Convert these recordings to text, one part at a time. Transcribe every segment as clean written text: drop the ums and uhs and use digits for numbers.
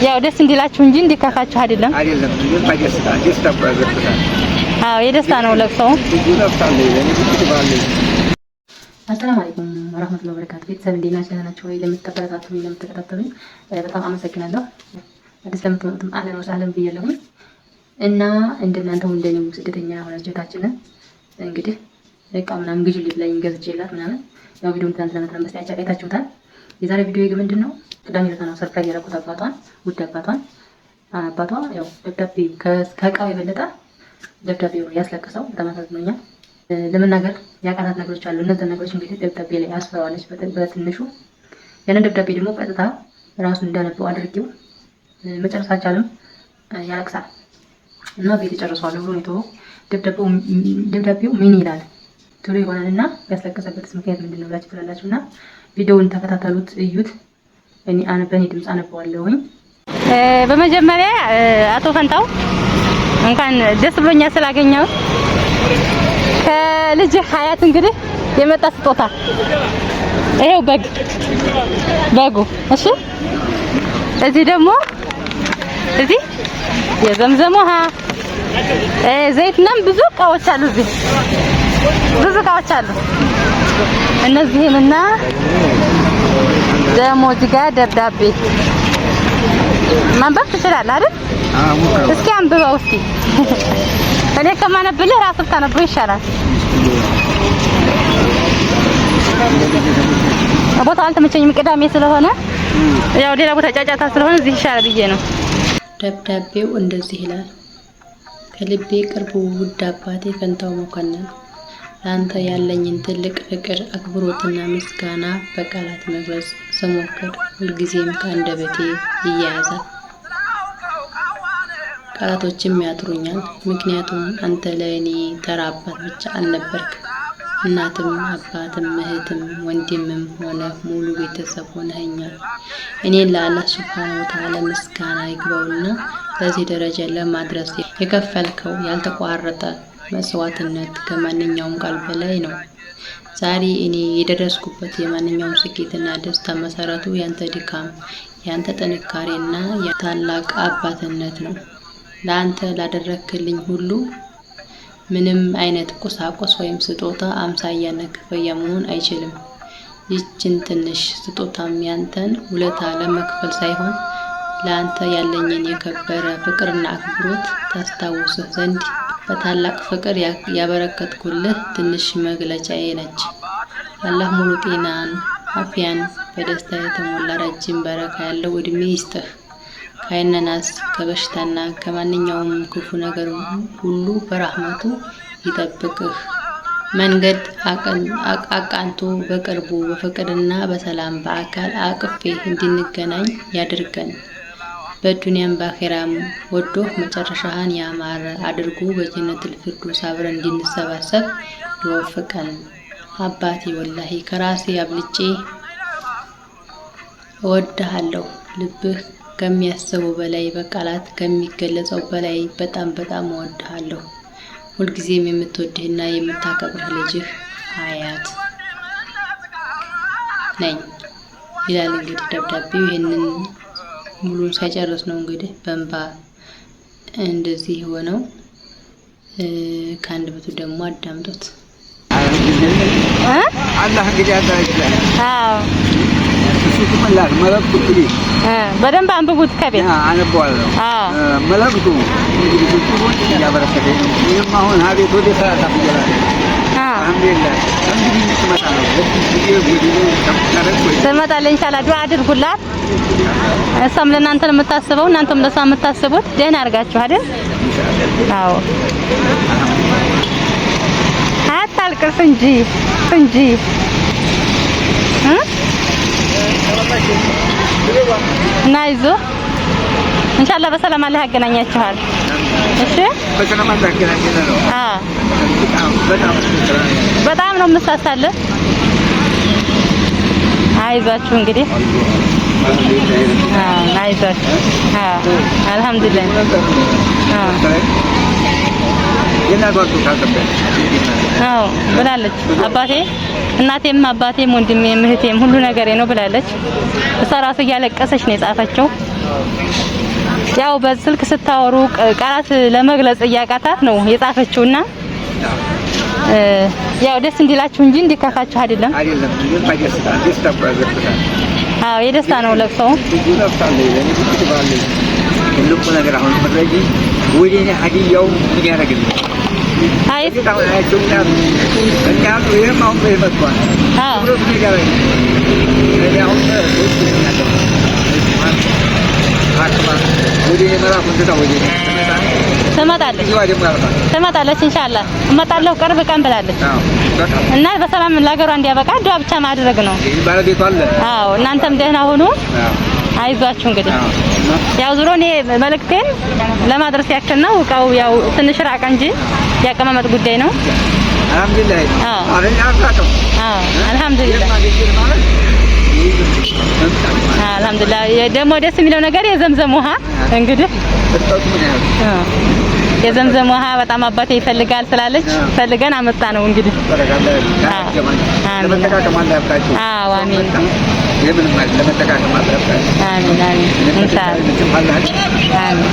ያው ደስ እንዲላችሁ እንጂ እንዲካካችሁ አይደለም። አዎ የደስታ ነው ለቅሶው። አሰላሙ አለይኩም ወራህመቱላሂ ወበረካቱህ። ቤተሰብ እንዴት ናችሁ? ለምትከታተሉኝ ለምትከታተሉኝ በጣም አመሰግናለሁ። አዲስ ለምትመጡም አህለን ወሰህለን ብያለሁ። እና እንደናንተው እንደኔው ስደተኛ ሆናችሁ እህታችንን እንግዲህ እቃ ምናምን ግዢልኝ ላይ ገዝቼላት ምናምን ያው ቪዲዮውን ትናንትና መስጠት አይታችሁታል። የዛሬ ቪዲዮ ምንድነው? ቅዳሜ ዕለት ነው ሰርፕራይዝ ያደረኩት አባቷን፣ ውድ አባቷን። አባቷ ያው ደብዳቤ ከእቃው የበለጠ ደብዳቤው ያስለቀሰው በጣም አሳዝኖኛል። ለመናገር ያቃታት ነገሮች አሉ። እነዚህ ነገሮች እንግዲህ ደብዳቤ ላይ አስፈራዋለች በትንሹ። ያንን ደብዳቤ ደግሞ ቀጥታ ራሱ እንዳነበው አድርጌው መጨረስ አልቻለም፣ ያለቅሳል እና ቤት ጨርሷል ብሎ ነው ደብዳቤው ምን ይላል ቶሎ ይሆናልና ያስለቀሰበት ምክንያት ምንድነው ብላችሁ ትላላችሁና ቪዲዮውን ተከታተሉት፣ እዩት። በእኔ ድምጽ አነበዋለሁኝ። በመጀመሪያ አቶ ፈንታው እንኳን ደስ ብሎኛል ስላገኘው ከልጅ ሀያት እንግዲህ የመጣ ስጦታ ይሄው በጉ። እሺ እዚህ ደግሞ እዚህ የዘምዘም ውሃ ዘይትና ብዙ እቃዎች አሉ። እዚህ ብዙ እቃዎች አሉ። እነዚህንና ደግሞ እዚህ ጋር ደብዳቤ ማንበብ ትችላለህ አይደል? እስኪ አንብበው እስኪ። እኔ ከማነብልህ ራስህ ታነበው ይሻላል። ቦታው አልተመቸኝም ቅዳሜ ስለሆነ ያው ሌላ ቦታ ጫጫታ ስለሆነ እዚህ ይሻላል ብዬ ነው። ደብዳቤው እንደዚህ ይላል። ከልቤ ቅርቡ ውድ አባቴ ፈንታው መኮንን፣ ለአንተ ያለኝን ትልቅ ፍቅር፣ አክብሮትና ምስጋና በቃላት መግለጽ ስሞክር ሁልጊዜም ከአንደበቴ ይያያዛል። ቃላቶችም ያጥሩኛል። ምክንያቱም አንተ ለእኔ ተራ አባት ብቻ አልነበርክ፣ እናትም አባትም እህትም ወንድምም ሆነ ሙሉ ቤተሰብ ሆነኸኛል። እኔን ለአላህ ሱብሓነሁ ወተዓላ ምስጋና ይግባውና ለዚህ ደረጃ ለማድረስ የከፈልከው ያልተቋረጠ መስዋዕትነት ከማንኛውም ቃል በላይ ነው። ዛሬ እኔ የደረስኩበት የማንኛውም ስኬትና ደስታ መሰረቱ ያንተ ድካም፣ ያንተ ጥንካሬና ታላቅ አባትነት ነው። ለአንተ ላደረክልኝ ሁሉ ምንም አይነት ቁሳቁስ ወይም ስጦታ አምሳያና ክፍያ መሆን አይችልም። ይህችን ትንሽ ስጦታም ያንተን ውለታ ለመክፈል ሳይሆን ለአንተ ያለኝን የከበረ ፍቅርና አክብሮት ታስታውስህ ዘንድ በታላቅ ፍቅር ያበረከትኩልህ ትንሽ መግለጫዬ ነች። አላህ ሙሉ ጤናን፣ አፍያን፣ በደስታ የተሞላ ረጅም በረካ ያለው እድሜ ይስጥህ። ከአይነናስ ከበሽታና ከማንኛውም ክፉ ነገር ሁሉ በረህመቱ ይጠብቅህ። መንገድ አቃንቶ በቅርቡ በፍቅርና በሰላም በአካል አቅፌ እንድንገናኝ ያድርገን። በዱንያም በአኺራም ወዶህ መጨረሻህን ያማረ አድርጎ በጀነቱል ፊርደውስ አብረን እንድንሰባሰብ ይወፍቀን። አባቴ ወላሂ ከራሴ አብልጬ እወድሃለሁ። ልብህ ከሚያስበው በላይ በቃላት ከሚገለጸው በላይ በጣም እወድሃለሁ። ሁልጊዜም የምትወድህና የምታከብርህ ልጅህ ሀያት ነኝ ይላል። እንግዲህ ደብዳቤው ይሄንን ሙሉን ሳይጨርስ ነው እንግዲህ በእንባ እንደዚህ ሆነው ከአንድ በቱ ደግሞ አዳምጡት። አላህ እንግዲህ ያዳርጋል። አዎ እሱ ተመላክ መለክቱ እንግዲህ በደንብ አንብቡት ከቤት አነበዋለሁ። መለክቱ እንግዲህ ብዙዎች ያበረከተ ነው። ይሄም አሁን ሀቤት ወደ ሰዓት አፍጀላል። አልሐምዱሊላህ እንግዲህ ትመጣለች ኢንሻአላህ። ዱአ አድርጉላት። እሷም ለእናንተ የምታስበው እናንተም ለሷ የምታስቡት ደህና አድርጋችሁ አይደል? አዎ አታልቅስ እንጂ እና አይዞህ ኢንሻአላህ በሰላም አላህ ያገናኛችኋል። እሺ በሰላም አላህ ያገናኛችኋል። በጣም ነው የምሳሳለህ። አይዟችሁ እንግዲህ አይዟችሁ። አልሐምዱሊላህ አዎ ብላለች። አባቴ እናቴም አባቴም ወንድሜም እህቴም ሁሉ ነገሬ ነው ብላለች። እሷ ራሱ እያለቀሰች ነው የጻፈችው። ያው በስልክ ስታወሩ ቃላት ለመግለጽ እያቃታት ነው የጻፈችውና ያው ደስ እንዲላችሁ እንጂ እንዲከፋችሁ አይደለም። አዎ የደስታ ነው ለቅሶ። ሁሉም ነገር አሁን መረጂ ወዲኔ ሀዲያው ምን ያደርግልኝ? አይ ትመጣለች ኢንሻአላህ እመጣለሁ ቅርብ ቀን ብላለች እና በሰላም ለሀገሯ እንዲያበቃ ዱዓ ብቻ ማድረግ ነው። አዎ እናንተም ደህና ሁኑ። አይዟችሁ እንግዲህ ያው ዙሮ እኔ መልእክቴን ለማድረስ ያክል ነው። እቃው ያው ትንሽ ራቀ እንጂ ያቀማመጥ ጉዳይ ነው። አልሐምዱሊላህ አልሐምዱሊላህ። ደግሞ ደስ የሚለው ነገር የዘምዘም ውሃ እንግዲህ የዘምዘም ውሃ በጣም አባቴ ይፈልጋል ስላለች ፈልገን አመጣ ነው እንግዲህ። አዎ አሜን የምን ማለት ለመጠቃቀም አለበት። አሜን አሜን ኢንሻአላህ አሜን።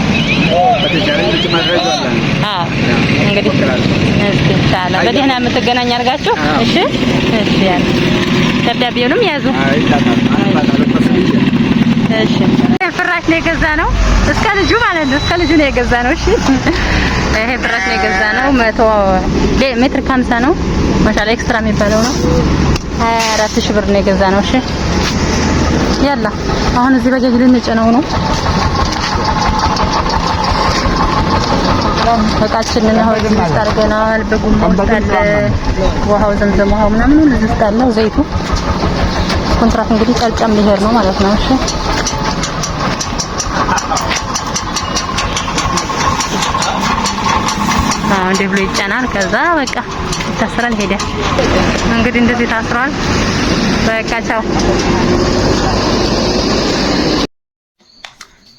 አዎ እንግዲህ ኢንሻአላህ በደህና የምትገናኝ አድርጋችሁ። እሺ እሺ ያን ደብዳቤውንም ያዙ። እሺ ፍራሽ ነው የገዛ ነው እስከ ልጁ ማለት ነው። እስከ ልጁ ነው የገዛ ነው። እሺ ይሄ ፍራሽ ነው የገዛ ነው 100 ሜትር ከ50 ነው። ማሻአላ ኤክስትራ የሚባለው ነው 24000 ብር ነው የገዛ ነው። እሺ ያላ አሁን እዚህ ባጃጅ ልንጭነው ነው። እቃችንን አሁን እዚህ አድርገናል። በጉምቦት አለ ውሃው ዘምዘም ውሃው ምናምን ሁሉ እዚህ ውስጥ አለው። ዘይቱ ኮንትራት እንግዲህ ጨልጨም ሊሄድ ነው ማለት ነው። እሺ እንደ ብሎ ይጫናል። ከዛ በቃ ይታሰራል። ሄደ እንግዲህ እንደዚህ ታስሯል። በቃ ቻው።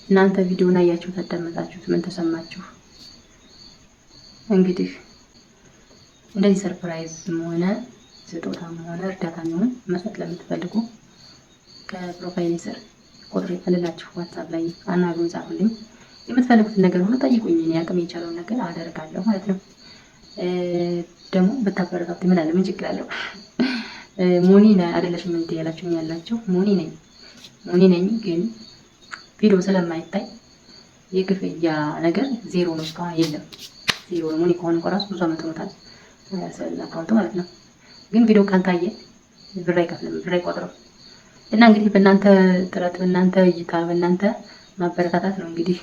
እናንተ ቪዲዮውን አያችሁ ታዳመጣችሁት ምን ተሰማችሁ? እንግዲህ እንደዚህ ሰርፕራይዝም ሆነ ስጦታም ሆነ እርዳታም ሆነ መስጠት ለምትፈልጉ ከፕሮፋይል ስር ቁጥር ይፈልላችሁ ዋትስአፕ ላይ አናግሩኝ፣ ጻፉልኝ። የምትፈልጉትን ነገር ሁሉ ጠይቁኝ። እኔ አቅም የቻለውን ነገር አደርጋለሁ ማለት ነው። ደግሞ ብታበረታቱ ምን አለ ምን ችግር አለው? ሞኒ አይደለሽም እንዴ ያላችሁኝ ያላችሁ ሞኒ ነኝ ግን ቪዲዮ ስለማይታይ የክፍያ ነገር ዜሮ ነው። እስካሁን የለም ዜሮ ነው። ሞኒ ከሆነ ራሱ ብዙ አመት ሆኖታል አካውንቱ ማለት ነው። ግን ቪዲዮ ካልታየ ብር አይከፍልም፣ ብር አይቆጥርም። እና እንግዲህ በእናንተ ጥረት፣ በእናንተ እይታ፣ በእናንተ ማበረታታት ነው እንግዲህ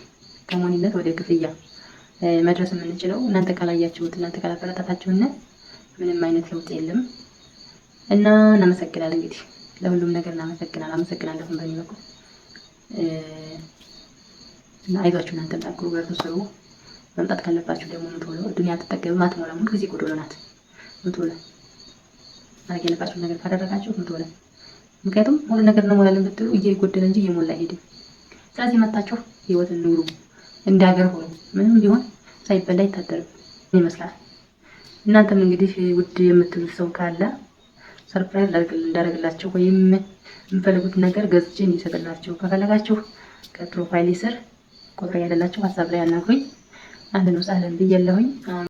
ከሞኒነት ወደ ክፍያ መድረስ የምንችለው። እናንተ ካላያችሁት፣ እናንተ ካላበረታታችሁና ምንም አይነት ለውጥ የለም። እና እናመሰግናለን። እንግዲህ ለሁሉም ነገር አመሰግናለሁ በእኔ በኩል እና አይዟችሁ፣ እናንተ ጠንክሩ፣ በርቱ፣ ስሩ። መምጣት ካለባችሁ ደግሞ ምትወለ ዱንያ ተጠቀሙ አትሞላም። ሁሉ ጊዜ ጎዶሎ ናት። ምትወለ ማድረግ ያለባችሁ ነገር ካደረጋችሁ ምትወለ። ምክንያቱም ሁሉ ነገር እንሞላለን ብትሉ እየጎደለ እንጂ እየሞላ አይሄድም። ስለዚህ መጣችሁ ህይወትን ኑሩ፣ እንዳገር ሆኖ ምንም ቢሆን ሳይበላ ይታደርም ይመስላል። እናንተም እንግዲህ ውድ የምትሉት ሰው ካለ ሰርፕራይዝ እንዳደርግላችሁ ወይም የምፈልጉት ነገር ገዝቼ እንዲሰጥላችሁ ከፈለጋችሁ ከፕሮፋይል ስር ቁጥር ያለላችሁ ሀሳብ ላይ አናግሩኝ። አንድ ነው ሳለን ብያለሁኝ።